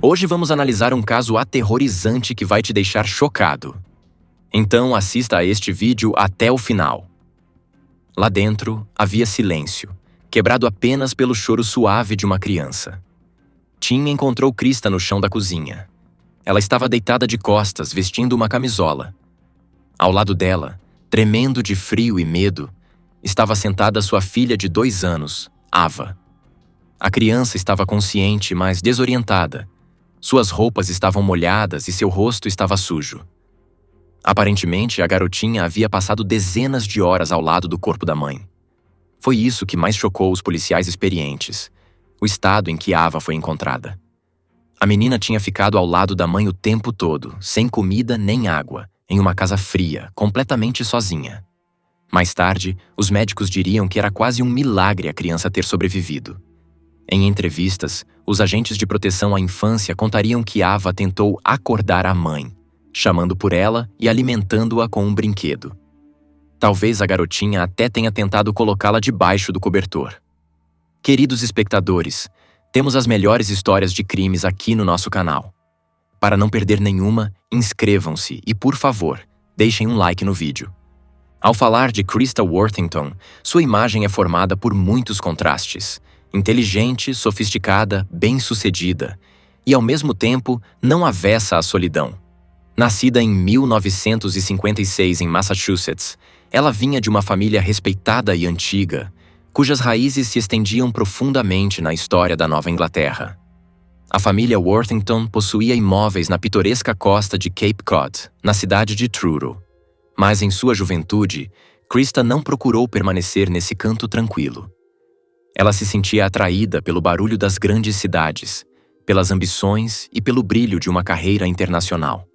Hoje vamos analisar um caso aterrorizante que vai te deixar chocado. Então assista a este vídeo até o final. Lá dentro havia silêncio, quebrado apenas pelo choro suave de uma criança. Tim encontrou Krista no chão da cozinha. Ela estava deitada de costas, vestindo uma camisola. Ao lado dela, tremendo de frio e medo, estava sentada sua filha de 2 anos, Ava. A criança estava consciente, mas desorientada. Suas roupas estavam molhadas e seu rosto estava sujo. Aparentemente, a garotinha havia passado dezenas de horas ao lado do corpo da mãe. Foi isso que mais chocou os policiais experientes, o estado em que Ava foi encontrada. A menina tinha ficado ao lado da mãe o tempo todo, sem comida nem água, em uma casa fria, completamente sozinha. Mais tarde, os médicos diriam que era quase um milagre a criança ter sobrevivido. Em entrevistas, os agentes de proteção à infância contariam que Ava tentou acordar a mãe, chamando por ela e alimentando-a com um brinquedo. Talvez a garotinha até tenha tentado colocá-la debaixo do cobertor. Queridos espectadores, temos as melhores histórias de crimes aqui no nosso canal. Para não perder nenhuma, inscrevam-se e, por favor, deixem um like no vídeo. Ao falar de Krista Worthington, sua imagem é formada por muitos contrastes. Inteligente, sofisticada, bem-sucedida e, ao mesmo tempo, não avessa à solidão. Nascida em 1956 em Massachusetts, ela vinha de uma família respeitada e antiga, cujas raízes se estendiam profundamente na história da Nova Inglaterra. A família Worthington possuía imóveis na pitoresca costa de Cape Cod, na cidade de Truro. Mas em sua juventude, Krista não procurou permanecer nesse canto tranquilo. Ela se sentia atraída pelo barulho das grandes cidades, pelas ambições e pelo brilho de uma carreira internacional.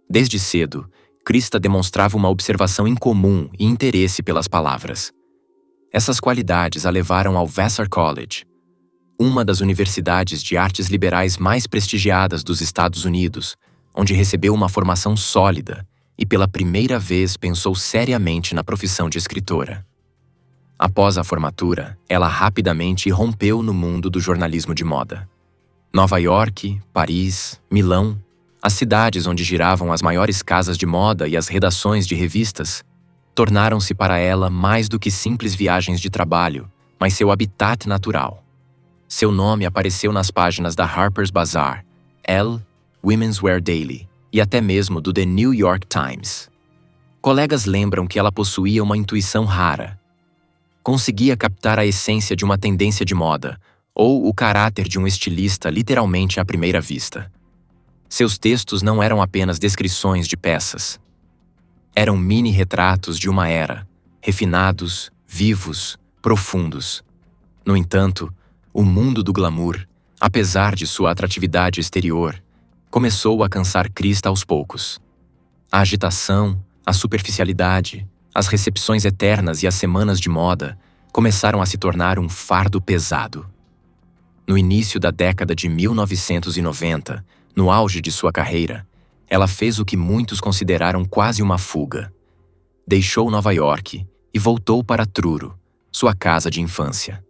Desde cedo, Krista demonstrava uma observação incomum e interesse pelas palavras. Essas qualidades a levaram ao Vassar College, uma das universidades de artes liberais mais prestigiadas dos Estados Unidos, onde recebeu uma formação sólida e pela primeira vez pensou seriamente na profissão de escritora. Após a formatura, ela rapidamente irrompeu no mundo do jornalismo de moda. Nova York, Paris, Milão, as cidades onde giravam as maiores casas de moda e as redações de revistas, tornaram-se para ela mais do que simples viagens de trabalho, mas seu habitat natural. Seu nome apareceu nas páginas da Harper's Bazaar, Elle, Women's Wear Daily e até mesmo do The New York Times. Colegas lembram que ela possuía uma intuição rara. Conseguia captar a essência de uma tendência de moda, ou o caráter de um estilista literalmente à primeira vista. Seus textos não eram apenas descrições de peças. Eram mini-retratos de uma era, refinados, vivos, profundos. No entanto, o mundo do glamour, apesar de sua atratividade exterior, começou a cansar Krista aos poucos. A agitação, a superficialidade, as recepções eternas e as semanas de moda começaram a se tornar um fardo pesado. No início da década de 1990, no auge de sua carreira, ela fez o que muitos consideraram quase uma fuga. Deixou Nova York e voltou para Truro, sua casa de infância.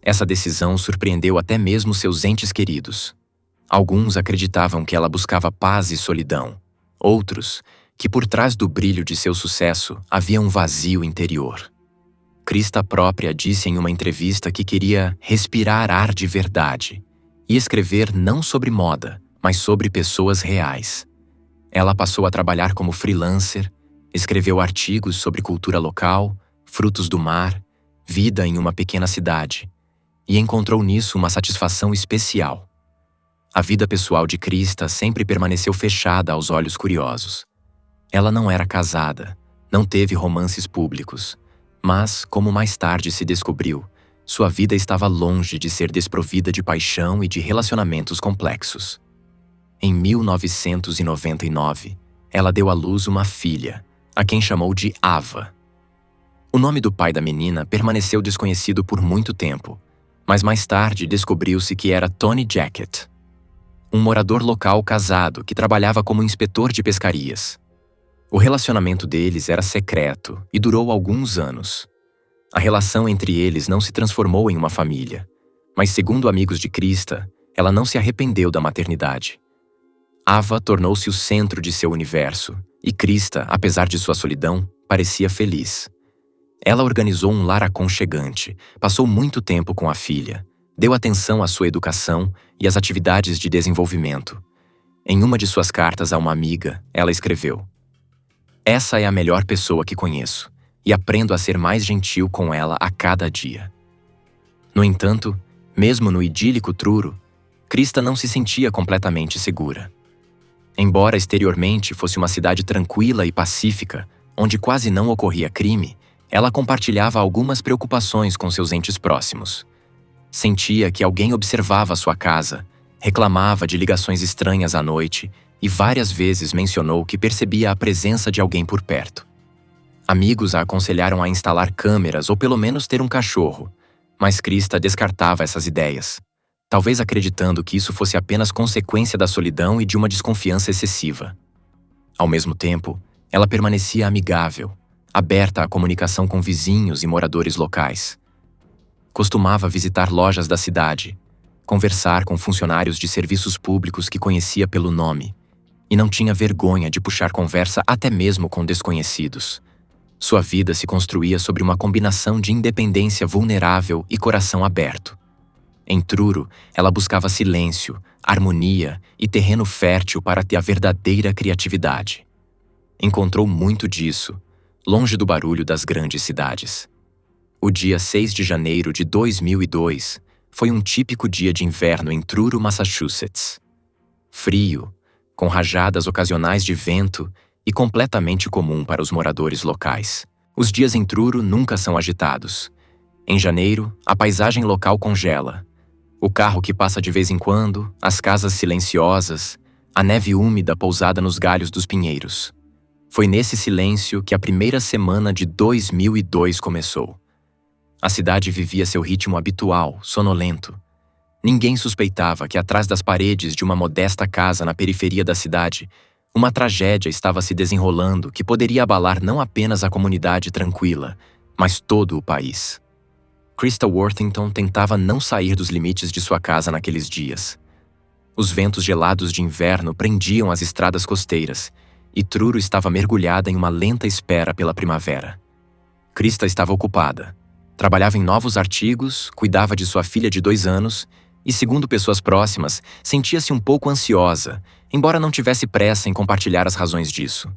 Essa decisão surpreendeu até mesmo seus entes queridos. Alguns acreditavam que ela buscava paz e solidão. Outros, que por trás do brilho de seu sucesso havia um vazio interior. Krista própria disse em uma entrevista que queria respirar ar de verdade e escrever não sobre moda, mas sobre pessoas reais. Ela passou a trabalhar como freelancer, escreveu artigos sobre cultura local, frutos do mar, vida em uma pequena cidade, e encontrou nisso uma satisfação especial. A vida pessoal de Krista sempre permaneceu fechada aos olhos curiosos. Ela não era casada, não teve romances públicos, mas, como mais tarde se descobriu, sua vida estava longe de ser desprovida de paixão e de relacionamentos complexos. Em 1999, ela deu à luz uma filha, a quem chamou de Ava. O nome do pai da menina permaneceu desconhecido por muito tempo, mas mais tarde descobriu-se que era Tony Jacket, um morador local casado que trabalhava como inspetor de pescarias. O relacionamento deles era secreto e durou alguns anos. A relação entre eles não se transformou em uma família, mas, segundo amigos de Krista, ela não se arrependeu da maternidade. Ava tornou-se o centro de seu universo, e Krista, apesar de sua solidão, parecia feliz. Ela organizou um lar aconchegante, passou muito tempo com a filha, deu atenção à sua educação e às atividades de desenvolvimento. Em uma de suas cartas a uma amiga, ela escreveu: "Essa é a melhor pessoa que conheço, e aprendo a ser mais gentil com ela a cada dia." No entanto, mesmo no idílico Truro, Krista não se sentia completamente segura. Embora exteriormente fosse uma cidade tranquila e pacífica, onde quase não ocorria crime, ela compartilhava algumas preocupações com seus entes próximos. Sentia que alguém observava sua casa, reclamava de ligações estranhas à noite e várias vezes mencionou que percebia a presença de alguém por perto. Amigos a aconselharam a instalar câmeras ou pelo menos ter um cachorro, mas Krista descartava essas ideias, talvez acreditando que isso fosse apenas consequência da solidão e de uma desconfiança excessiva. Ao mesmo tempo, ela permanecia amigável, aberta à comunicação com vizinhos e moradores locais. Costumava visitar lojas da cidade, conversar com funcionários de serviços públicos que conhecia pelo nome, e não tinha vergonha de puxar conversa até mesmo com desconhecidos. Sua vida se construía sobre uma combinação de independência vulnerável e coração aberto. Em Truro, ela buscava silêncio, harmonia e terreno fértil para ter a verdadeira criatividade. Encontrou muito disso, longe do barulho das grandes cidades. O dia 6 de janeiro de 2002 foi um típico dia de inverno em Truro, Massachusetts. Frio, com rajadas ocasionais de vento e completamente comum para os moradores locais. Os dias em Truro nunca são agitados. Em janeiro, a paisagem local congela. O carro que passa de vez em quando, as casas silenciosas, a neve úmida pousada nos galhos dos pinheiros. Foi nesse silêncio que a primeira semana de 2002 começou. A cidade vivia seu ritmo habitual, sonolento. Ninguém suspeitava que atrás das paredes de uma modesta casa na periferia da cidade, uma tragédia estava se desenrolando que poderia abalar não apenas a comunidade tranquila, mas todo o país. Krista Worthington tentava não sair dos limites de sua casa naqueles dias. Os ventos gelados de inverno prendiam as estradas costeiras, e Truro estava mergulhada em uma lenta espera pela primavera. Krista estava ocupada. Trabalhava em novos artigos, cuidava de sua filha de 2 anos e, segundo pessoas próximas, sentia-se um pouco ansiosa, embora não tivesse pressa em compartilhar as razões disso.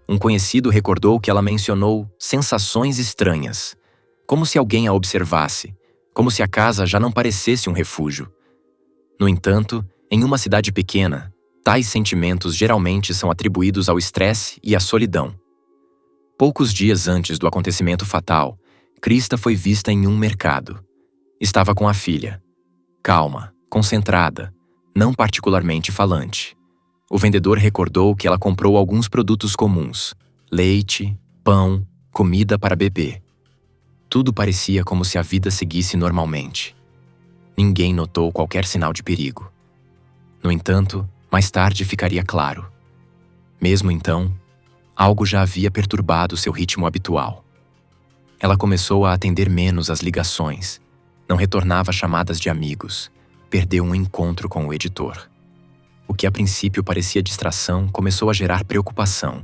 Um conhecido recordou que ela mencionou sensações estranhas, como se alguém a observasse, como se a casa já não parecesse um refúgio. No entanto, em uma cidade pequena, tais sentimentos geralmente são atribuídos ao estresse e à solidão. Poucos dias antes do acontecimento fatal, Krista foi vista em um mercado. Estava com a filha. Calma, concentrada, não particularmente falante. O vendedor recordou que ela comprou alguns produtos comuns: leite, pão, comida para bebê. Tudo parecia como se a vida seguisse normalmente. Ninguém notou qualquer sinal de perigo. No entanto, mais tarde ficaria claro. Mesmo então, algo já havia perturbado seu ritmo habitual. Ela começou a atender menos às ligações, não retornava chamadas de amigos, perdeu um encontro com o editor. O que a princípio parecia distração começou a gerar preocupação.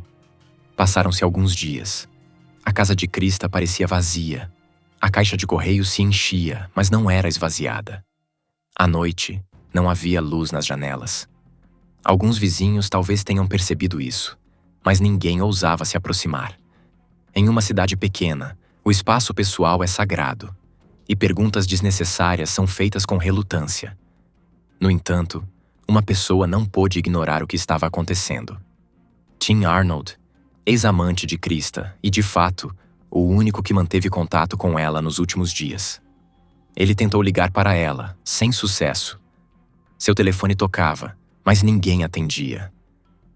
Passaram-se alguns dias. A casa de Krista parecia vazia. A caixa de correio se enchia, mas não era esvaziada. À noite, não havia luz nas janelas. Alguns vizinhos talvez tenham percebido isso, mas ninguém ousava se aproximar. Em uma cidade pequena, o espaço pessoal é sagrado, e perguntas desnecessárias são feitas com relutância. No entanto, uma pessoa não pôde ignorar o que estava acontecendo. Tim Arnold, ex-amante de Krista e, de fato, o único que manteve contato com ela nos últimos dias. Ele tentou ligar para ela, sem sucesso. Seu telefone tocava, mas ninguém atendia.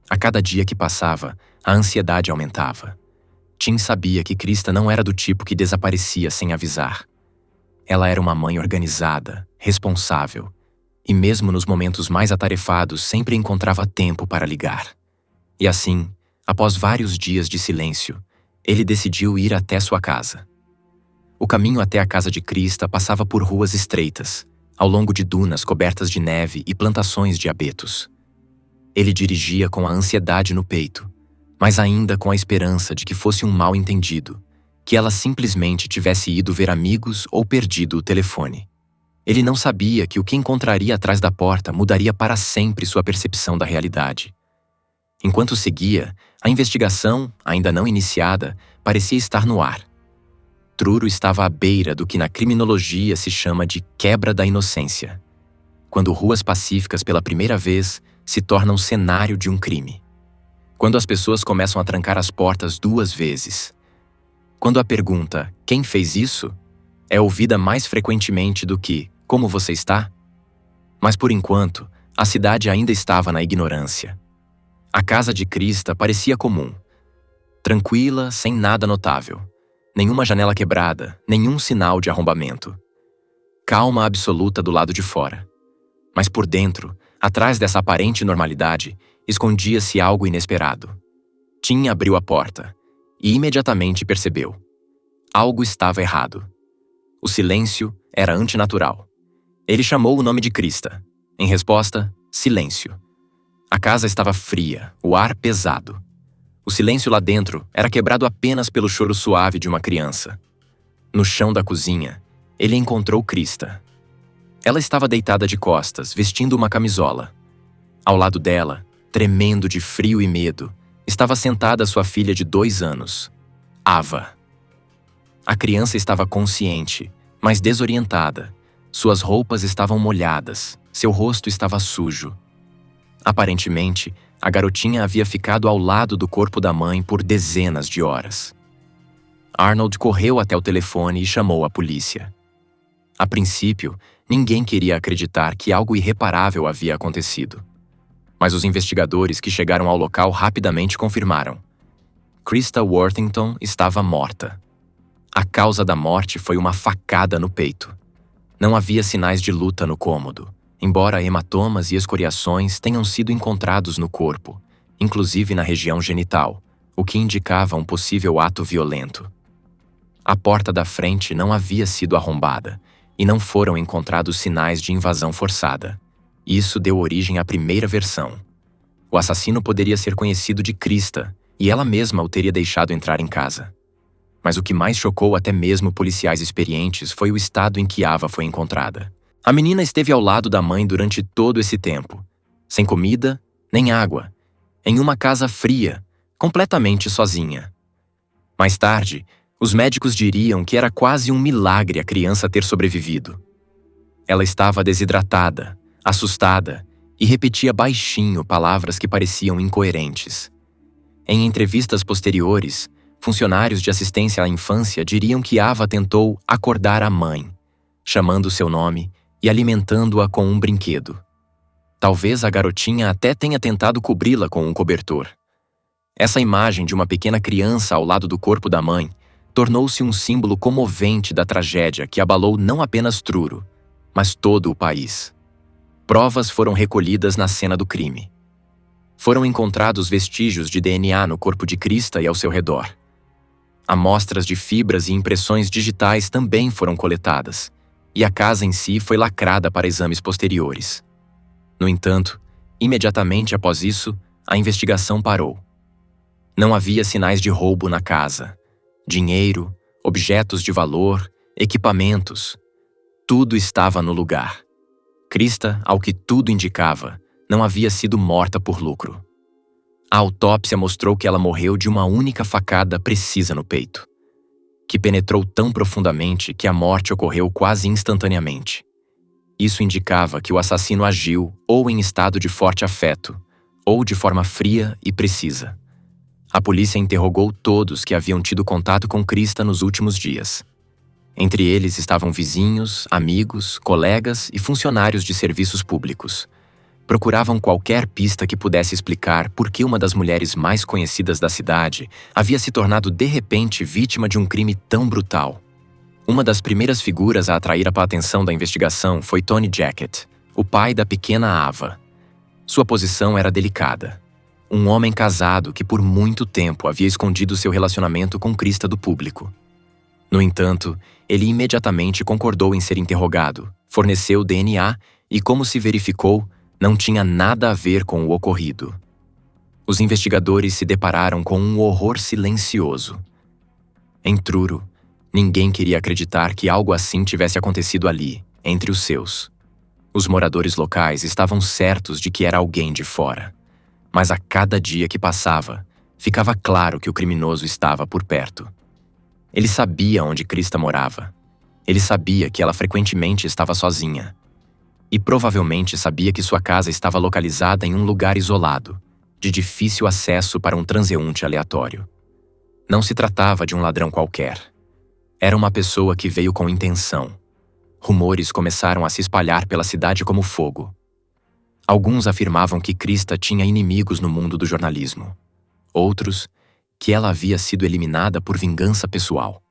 A cada dia que passava, a ansiedade aumentava. Tim sabia que Krista não era do tipo que desaparecia sem avisar. Ela era uma mãe organizada, responsável, e mesmo nos momentos mais atarefados sempre encontrava tempo para ligar. E assim, após vários dias de silêncio, ele decidiu ir até sua casa. O caminho até a casa de Krista passava por ruas estreitas, ao longo de dunas cobertas de neve e plantações de abetos. Ele dirigia com a ansiedade no peito, mas ainda com a esperança de que fosse um mal-entendido, que ela simplesmente tivesse ido ver amigos ou perdido o telefone. Ele não sabia que o que encontraria atrás da porta mudaria para sempre sua percepção da realidade. Enquanto seguia, a investigação, ainda não iniciada, parecia estar no ar. Truro estava à beira do que na criminologia se chama de quebra da inocência, quando ruas pacíficas pela primeira vez se tornam cenário de um crime. Quando as pessoas começam a trancar as portas 2 vezes. Quando a pergunta "quem fez isso?" é ouvida mais frequentemente do que "como você está?" Mas por enquanto, a cidade ainda estava na ignorância. A casa de Krista parecia comum. Tranquila, sem nada notável. Nenhuma janela quebrada, nenhum sinal de arrombamento. Calma absoluta do lado de fora. Mas por dentro, atrás dessa aparente normalidade, escondia-se algo inesperado. Tim abriu a porta e imediatamente percebeu. Algo estava errado. O silêncio era antinatural. Ele chamou o nome de Krista. Em resposta, silêncio. A casa estava fria, o ar pesado. O silêncio lá dentro era quebrado apenas pelo choro suave de uma criança. No chão da cozinha, ele encontrou Krista. Ela estava deitada de costas, vestindo uma camisola. Ao lado dela, tremendo de frio e medo, estava sentada sua filha de 2 anos, Ava. A criança estava consciente, mas desorientada. Suas roupas estavam molhadas, seu rosto estava sujo. Aparentemente, a garotinha havia ficado ao lado do corpo da mãe por dezenas de horas. Arnold correu até o telefone e chamou a polícia. A princípio, ninguém queria acreditar que algo irreparável havia acontecido. Mas os investigadores que chegaram ao local rapidamente confirmaram. Krista Worthington estava morta. A causa da morte foi uma facada no peito. Não havia sinais de luta no cômodo, embora hematomas e escoriações tenham sido encontrados no corpo, inclusive na região genital, o que indicava um possível ato violento. A porta da frente não havia sido arrombada e não foram encontrados sinais de invasão forçada. Isso deu origem à primeira versão. O assassino poderia ser conhecido de Krista e ela mesma o teria deixado entrar em casa. Mas o que mais chocou até mesmo policiais experientes foi o estado em que Ava foi encontrada. A menina esteve ao lado da mãe durante todo esse tempo, sem comida nem água, em uma casa fria, completamente sozinha. Mais tarde, os médicos diriam que era quase um milagre a criança ter sobrevivido. Ela estava desidratada, assustada e repetia baixinho palavras que pareciam incoerentes. Em entrevistas posteriores, funcionários de assistência à infância diriam que Ava tentou acordar a mãe, chamando seu nome e alimentando-a com um brinquedo. Talvez a garotinha até tenha tentado cobri-la com um cobertor. Essa imagem de uma pequena criança ao lado do corpo da mãe tornou-se um símbolo comovente da tragédia que abalou não apenas Truro, mas todo o país. Provas foram recolhidas na cena do crime. Foram encontrados vestígios de DNA no corpo de Krista e ao seu redor. Amostras de fibras e impressões digitais também foram coletadas, e a casa em si foi lacrada para exames posteriores. No entanto, imediatamente após isso, a investigação parou. Não havia sinais de roubo na casa. Dinheiro, objetos de valor, equipamentos. Tudo estava no lugar. Krista, ao que tudo indicava, não havia sido morta por lucro. A autópsia mostrou que ela morreu de uma única facada precisa no peito, que penetrou tão profundamente que a morte ocorreu quase instantaneamente. Isso indicava que o assassino agiu ou em estado de forte afeto, ou de forma fria e precisa. A polícia interrogou todos que haviam tido contato com Krista nos últimos dias. Entre eles estavam vizinhos, amigos, colegas e funcionários de serviços públicos. Procuravam qualquer pista que pudesse explicar por que uma das mulheres mais conhecidas da cidade havia se tornado de repente vítima de um crime tão brutal. Uma das primeiras figuras a atrair a atenção da investigação foi Tony Jackett, o pai da pequena Ava. Sua posição era delicada. Um homem casado que por muito tempo havia escondido seu relacionamento com Krista do público. No entanto, ele imediatamente concordou em ser interrogado, forneceu o DNA e, como se verificou, não tinha nada a ver com o ocorrido. Os investigadores se depararam com um horror silencioso. Em Truro, ninguém queria acreditar que algo assim tivesse acontecido ali, entre os seus. Os moradores locais estavam certos de que era alguém de fora. Mas a cada dia que passava, ficava claro que o criminoso estava por perto. Ele sabia onde Krista morava. Ele sabia que ela frequentemente estava sozinha. E provavelmente sabia que sua casa estava localizada em um lugar isolado, de difícil acesso para um transeunte aleatório. Não se tratava de um ladrão qualquer. Era uma pessoa que veio com intenção. Rumores começaram a se espalhar pela cidade como fogo. Alguns afirmavam que Krista tinha inimigos no mundo do jornalismo. Outros, que ela havia sido eliminada por vingança pessoal.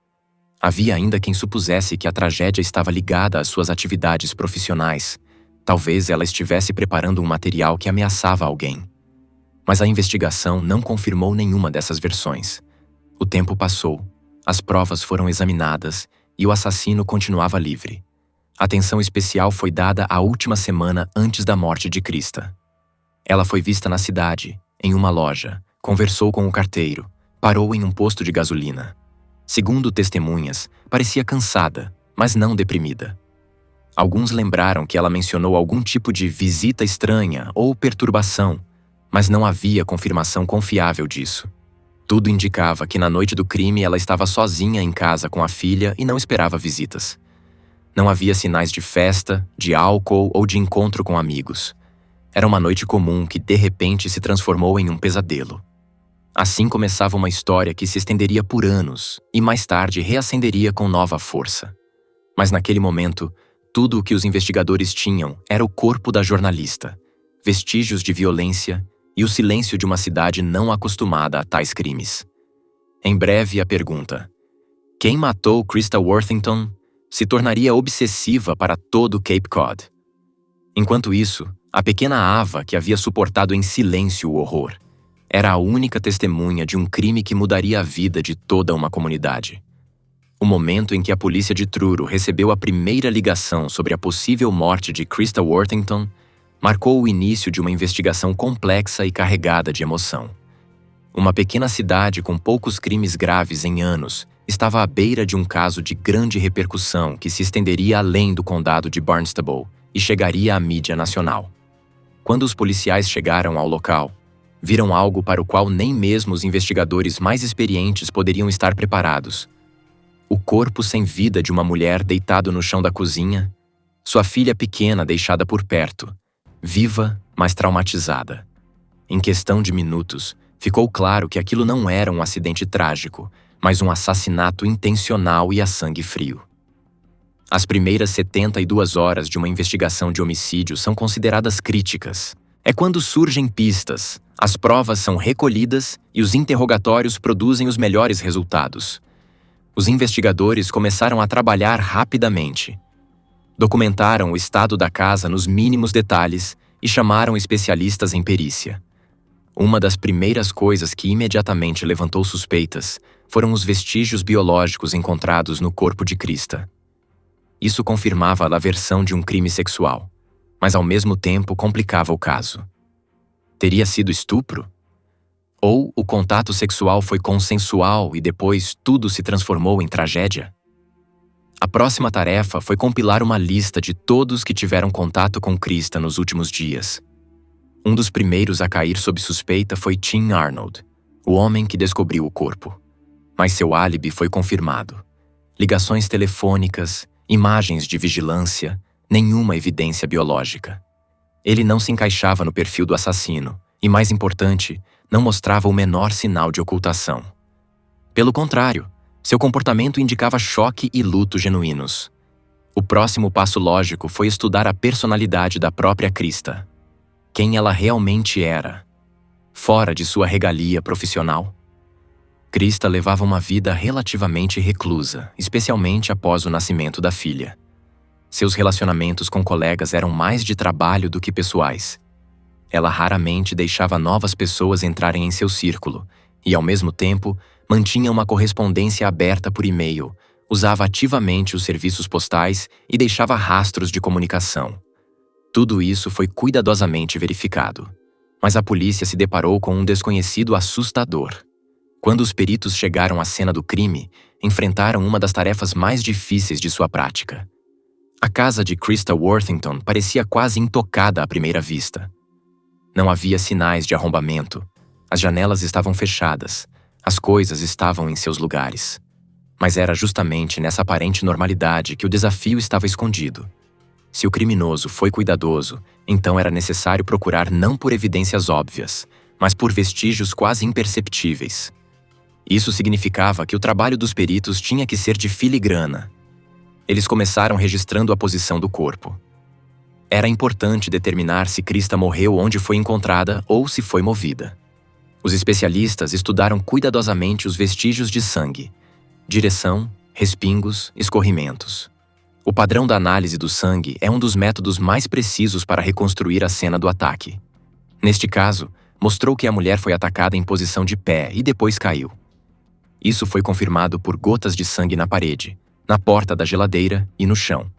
Havia ainda quem supusesse que a tragédia estava ligada às suas atividades profissionais. Talvez ela estivesse preparando um material que ameaçava alguém. Mas a investigação não confirmou nenhuma dessas versões. O tempo passou, as provas foram examinadas e o assassino continuava livre. Atenção especial foi dada à última semana antes da morte de Krista. Ela foi vista na cidade, em uma loja, conversou com o carteiro, parou em um posto de gasolina. Segundo testemunhas, parecia cansada, mas não deprimida. Alguns lembraram que ela mencionou algum tipo de visita estranha ou perturbação, mas não havia confirmação confiável disso. Tudo indicava que na noite do crime ela estava sozinha em casa com a filha e não esperava visitas. Não havia sinais de festa, de álcool ou de encontro com amigos. Era uma noite comum que de repente se transformou em um pesadelo. Assim começava uma história que se estenderia por anos e mais tarde reacenderia com nova força. Mas naquele momento, tudo o que os investigadores tinham era o corpo da jornalista, vestígios de violência e o silêncio de uma cidade não acostumada a tais crimes. Em breve, a pergunta: quem matou Krista Worthington? Se tornaria obsessiva para todo Cape Cod. Enquanto isso, a pequena Ava, que havia suportado em silêncio o horror, era a única testemunha de um crime que mudaria a vida de toda uma comunidade. O momento em que a polícia de Truro recebeu a primeira ligação sobre a possível morte de Krista Worthington marcou o início de uma investigação complexa e carregada de emoção. Uma pequena cidade com poucos crimes graves em anos estava à beira de um caso de grande repercussão que se estenderia além do condado de Barnstable e chegaria à mídia nacional. Quando os policiais chegaram ao local, viram algo para o qual nem mesmo os investigadores mais experientes poderiam estar preparados. O corpo sem vida de uma mulher deitado no chão da cozinha, sua filha pequena deixada por perto, viva, mas traumatizada. Em questão de minutos, ficou claro que aquilo não era um acidente trágico, mas um assassinato intencional e a sangue frio. As primeiras 72 horas de uma investigação de homicídio são consideradas críticas. É quando surgem pistas, as provas são recolhidas e os interrogatórios produzem os melhores resultados. Os investigadores começaram a trabalhar rapidamente. Documentaram o estado da casa nos mínimos detalhes e chamaram especialistas em perícia. Uma das primeiras coisas que imediatamente levantou suspeitas foram os vestígios biológicos encontrados no corpo de Krista. Isso confirmava a versão de um crime sexual, mas ao mesmo tempo complicava o caso. Teria sido estupro? Ou o contato sexual foi consensual e depois tudo se transformou em tragédia? A próxima tarefa foi compilar uma lista de todos que tiveram contato com Krista nos últimos dias. Um dos primeiros a cair sob suspeita foi Tim Arnold, o homem que descobriu o corpo. Mas seu álibi foi confirmado. Ligações telefônicas, imagens de vigilância, nenhuma evidência biológica. Ele não se encaixava no perfil do assassino e, mais importante, não mostrava o menor sinal de ocultação. Pelo contrário, seu comportamento indicava choque e luto genuínos. O próximo passo lógico foi estudar a personalidade da própria Krista. Quem ela realmente era, fora de sua regalia profissional. Krista levava uma vida relativamente reclusa, especialmente após o nascimento da filha. Seus relacionamentos com colegas eram mais de trabalho do que pessoais. Ela raramente deixava novas pessoas entrarem em seu círculo e, ao mesmo tempo, mantinha uma correspondência aberta por e-mail, Usava ativamente os serviços postais e deixava rastros de comunicação. Tudo isso foi cuidadosamente verificado. Mas a polícia se deparou com um desconhecido assustador. Quando os peritos chegaram à cena do crime, enfrentaram uma das tarefas mais difíceis de sua prática. A casa de Krista Worthington parecia quase intocada à primeira vista. Não havia sinais de arrombamento. As janelas estavam fechadas. As coisas estavam em seus lugares. Mas era justamente nessa aparente normalidade que o desafio estava escondido. Se o criminoso foi cuidadoso, então era necessário procurar não por evidências óbvias, mas por vestígios quase imperceptíveis. Isso significava que o trabalho dos peritos tinha que ser de filigrana. Eles começaram registrando a posição do corpo. Era importante determinar se Krista morreu onde foi encontrada ou se foi movida. Os especialistas estudaram cuidadosamente os vestígios de sangue, direção, respingos, escorrimentos. O padrão da análise do sangue é um dos métodos mais precisos para reconstruir a cena do ataque. Neste caso, mostrou que a mulher foi atacada em posição de pé e depois caiu. Isso foi confirmado por gotas de sangue na parede, na porta da geladeira e no chão.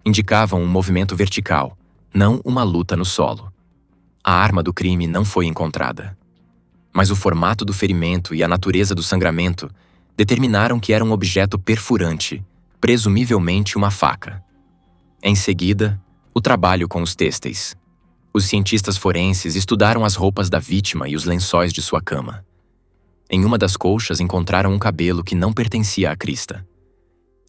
Indicavam um movimento vertical, não uma luta no solo. A arma do crime não foi encontrada. Mas o formato do ferimento e a natureza do sangramento determinaram que era um objeto perfurante, presumivelmente uma faca. Em seguida, o trabalho com os têxteis. Os cientistas forenses estudaram as roupas da vítima e os lençóis de sua cama. Em uma das colchas encontraram um cabelo que não pertencia a Krista.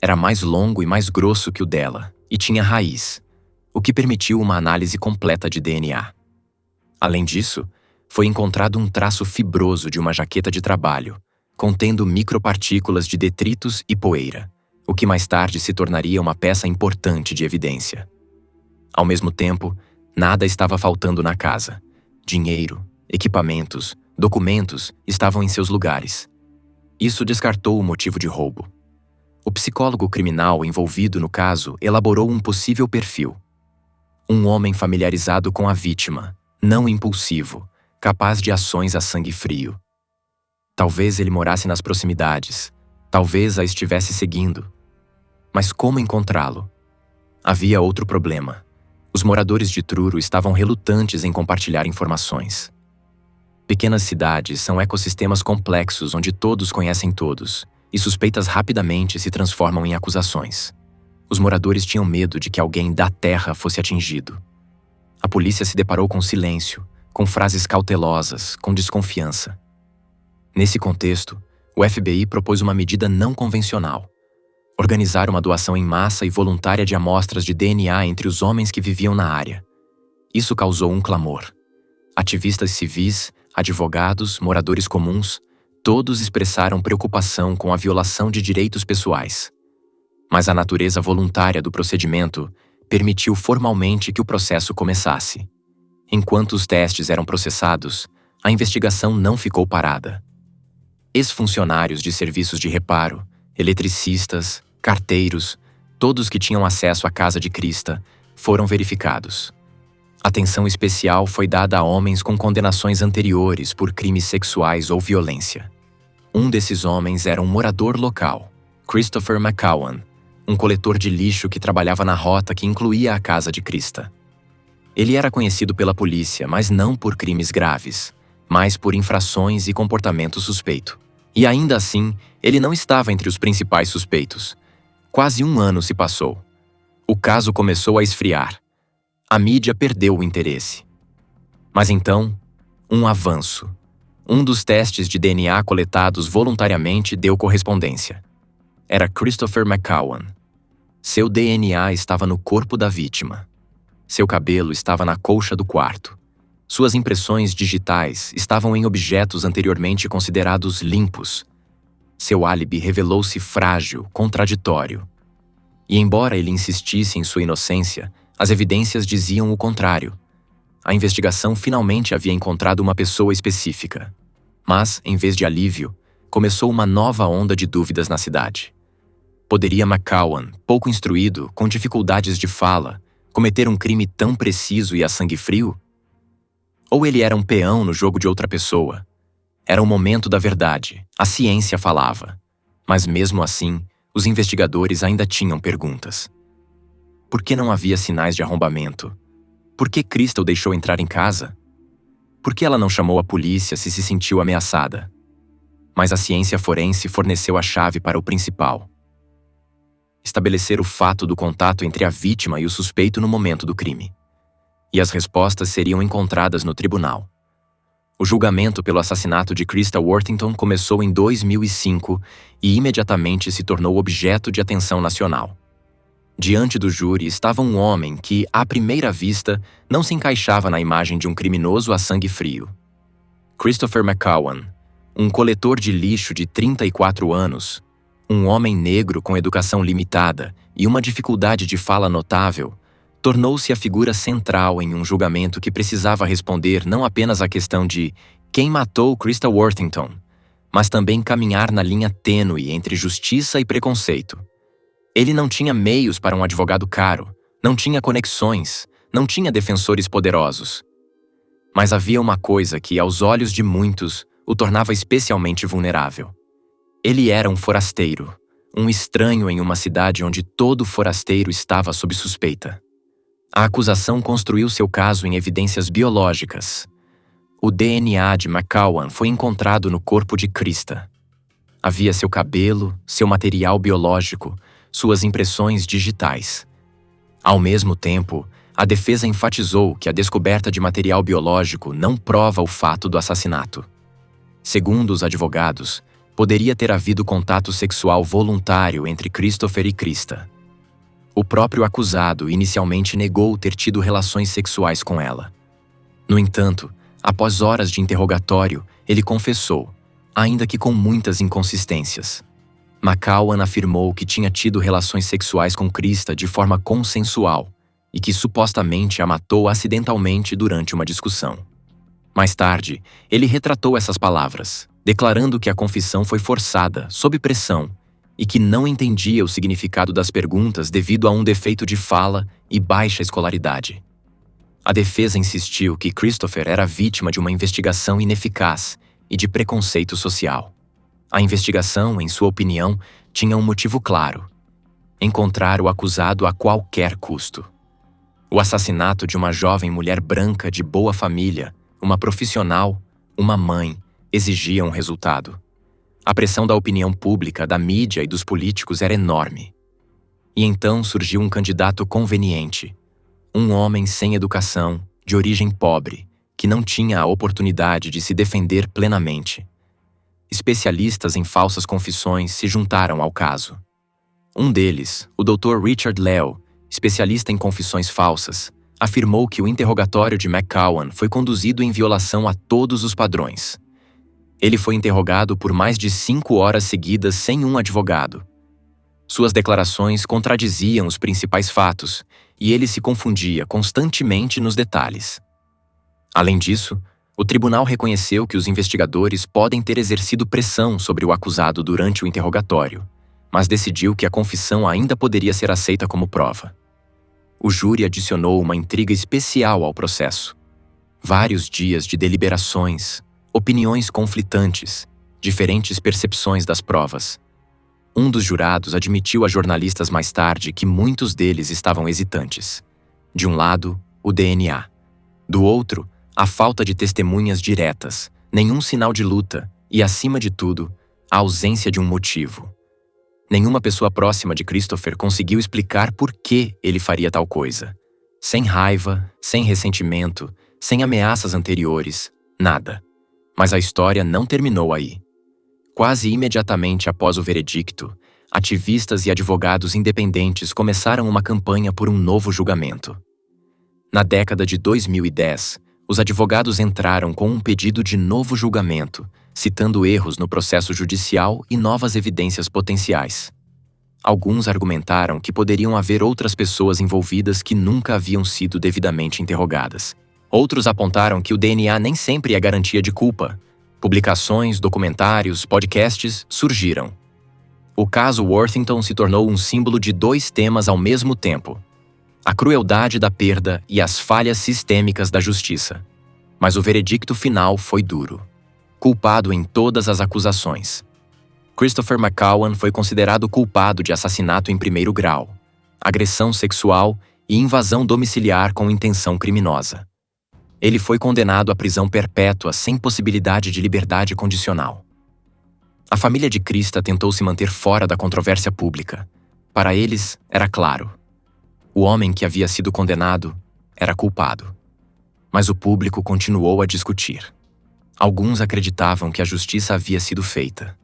Era mais longo e mais grosso que o dela, e tinha raiz, o que permitiu uma análise completa de DNA. Além disso, foi encontrado um traço fibroso de uma jaqueta de trabalho, contendo micropartículas de detritos e poeira, o que mais tarde se tornaria uma peça importante de evidência. Ao mesmo tempo, nada estava faltando na casa. Dinheiro, equipamentos, documentos estavam em seus lugares. Isso descartou o motivo de roubo. O psicólogo criminal envolvido no caso elaborou um possível perfil. Um homem familiarizado com a vítima, não impulsivo, capaz de ações a sangue frio. Talvez ele morasse nas proximidades, talvez a estivesse seguindo. Mas como encontrá-lo? Havia outro problema. Os moradores de Truro estavam relutantes em compartilhar informações. Pequenas cidades são ecossistemas complexos onde todos conhecem todos, e suspeitas rapidamente se transformam em acusações. Os moradores tinham medo de que alguém da terra fosse atingido. A polícia se deparou com silêncio, com frases cautelosas, com desconfiança. Nesse contexto, o FBI propôs uma medida não convencional: organizar uma doação em massa e voluntária de amostras de DNA entre os homens que viviam na área. Isso causou um clamor. Ativistas civis, advogados, moradores comuns, todos expressaram preocupação com a violação de direitos pessoais. Mas a natureza voluntária do procedimento permitiu formalmente que o processo começasse. Enquanto os testes eram processados, a investigação não ficou parada. Ex-funcionários de serviços de reparo, eletricistas, carteiros, todos que tinham acesso à casa de Krista, foram verificados. Atenção especial foi dada a homens com condenações anteriores por crimes sexuais ou violência. Um desses homens era um morador local, Christopher McCowan, um coletor de lixo que trabalhava na rota que incluía a casa de Krista. Ele era conhecido pela polícia, mas não por crimes graves, mas por infrações e comportamento suspeito. E ainda assim, ele não estava entre os principais suspeitos. Quase um ano se passou. O caso começou a esfriar. A mídia perdeu o interesse. Mas então, um avanço. Um dos testes de DNA coletados voluntariamente deu correspondência. Era Christopher McCowan. Seu DNA estava no corpo da vítima. Seu cabelo estava na colcha do quarto. Suas impressões digitais estavam em objetos anteriormente considerados limpos. Seu álibi revelou-se frágil, contraditório. E embora ele insistisse em sua inocência, as evidências diziam o contrário. A investigação finalmente havia encontrado uma pessoa específica. Mas, em vez de alívio, começou uma nova onda de dúvidas na cidade. Poderia McCowan, pouco instruído, com dificuldades de fala, cometer um crime tão preciso e a sangue frio? Ou ele era um peão no jogo de outra pessoa? Era o momento da verdade, a ciência falava. Mas mesmo assim, os investigadores ainda tinham perguntas. Por que não havia sinais de arrombamento? Por que Krista o deixou entrar em casa? Por que ela não chamou a polícia se sentiu ameaçada? Mas a ciência forense forneceu a chave para o principal: estabelecer o fato do contato entre a vítima e o suspeito no momento do crime. E as respostas seriam encontradas no tribunal. O julgamento pelo assassinato de Krista Worthington começou em 2005 e imediatamente se tornou objeto de atenção nacional. Diante do júri estava um homem que, à primeira vista, não se encaixava na imagem de um criminoso a sangue frio. Christopher McCowan, um coletor de lixo de 34 anos, um homem negro com educação limitada e uma dificuldade de fala notável, tornou-se a figura central em um julgamento que precisava responder não apenas à questão de quem matou Krista Worthington, mas também caminhar na linha tênue entre justiça e preconceito. Ele não tinha meios para um advogado caro, não tinha conexões, não tinha defensores poderosos. Mas havia uma coisa que, aos olhos de muitos, o tornava especialmente vulnerável. Ele era um forasteiro, um estranho em uma cidade onde todo forasteiro estava sob suspeita. A acusação construiu seu caso em evidências biológicas. O DNA de McCowan foi encontrado no corpo de Krista. Havia seu cabelo, seu material biológico, suas impressões digitais. Ao mesmo tempo, a defesa enfatizou que a descoberta de material biológico não prova o fato do assassinato. Segundo os advogados, poderia ter havido contato sexual voluntário entre Christopher e Krista. O próprio acusado inicialmente negou ter tido relações sexuais com ela. No entanto, após horas de interrogatório, ele confessou, ainda que com muitas inconsistências. McCowan afirmou que tinha tido relações sexuais com Krista de forma consensual e que supostamente a matou acidentalmente durante uma discussão. Mais tarde, ele retratou essas palavras, declarando que a confissão foi forçada, sob pressão, e que não entendia o significado das perguntas devido a um defeito de fala e baixa escolaridade. A defesa insistiu que Christopher era vítima de uma investigação ineficaz e de preconceito social. A investigação, em sua opinião, tinha um motivo claro: encontrar o acusado a qualquer custo. O assassinato de uma jovem mulher branca de boa família, uma profissional, uma mãe, exigia um resultado. A pressão da opinião pública, da mídia e dos políticos era enorme. E então surgiu um candidato conveniente, um homem sem educação, de origem pobre, que não tinha a oportunidade de se defender plenamente. Especialistas em falsas confissões se juntaram ao caso. Um deles, o Dr. Richard Leo, especialista em confissões falsas, afirmou que o interrogatório de McCowan foi conduzido em violação a todos os padrões. Ele foi interrogado por mais de 5 horas seguidas sem um advogado. Suas declarações contradiziam os principais fatos e ele se confundia constantemente nos detalhes. Além disso, o tribunal reconheceu que os investigadores podem ter exercido pressão sobre o acusado durante o interrogatório, mas decidiu que a confissão ainda poderia ser aceita como prova. O júri adicionou uma intriga especial ao processo. Vários dias de deliberações, opiniões conflitantes, diferentes percepções das provas. Um dos jurados admitiu a jornalistas mais tarde que muitos deles estavam hesitantes. De um lado, o DNA. Do outro, a falta de testemunhas diretas, nenhum sinal de luta e, acima de tudo, a ausência de um motivo. Nenhuma pessoa próxima de Christopher conseguiu explicar por que ele faria tal coisa. Sem raiva, sem ressentimento, sem ameaças anteriores, nada. Mas a história não terminou aí. Quase imediatamente após o veredicto, ativistas e advogados independentes começaram uma campanha por um novo julgamento. Na década de 2010, os advogados entraram com um pedido de novo julgamento, citando erros no processo judicial e novas evidências potenciais. Alguns argumentaram que poderiam haver outras pessoas envolvidas que nunca haviam sido devidamente interrogadas. Outros apontaram que o DNA nem sempre é garantia de culpa. Publicações, documentários, podcasts surgiram. O caso Worthington se tornou um símbolo de 2 temas ao mesmo tempo: a crueldade da perda e as falhas sistêmicas da justiça. Mas o veredicto final foi duro. Culpado em todas as acusações. Christopher McCowan foi considerado culpado de assassinato em primeiro grau, agressão sexual e invasão domiciliar com intenção criminosa. Ele foi condenado à prisão perpétua sem possibilidade de liberdade condicional. A família de Krista tentou se manter fora da controvérsia pública. Para eles, era claro. O homem que havia sido condenado era culpado. Mas o público continuou a discutir. Alguns acreditavam que a justiça havia sido feita.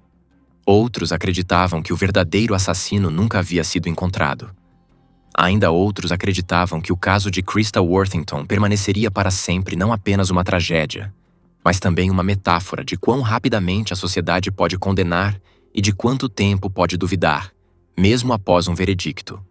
Outros acreditavam que o verdadeiro assassino nunca havia sido encontrado. Ainda outros acreditavam que o caso de Krista Worthington permaneceria para sempre não apenas uma tragédia, mas também uma metáfora de quão rapidamente a sociedade pode condenar e de quanto tempo pode duvidar, mesmo após um veredicto.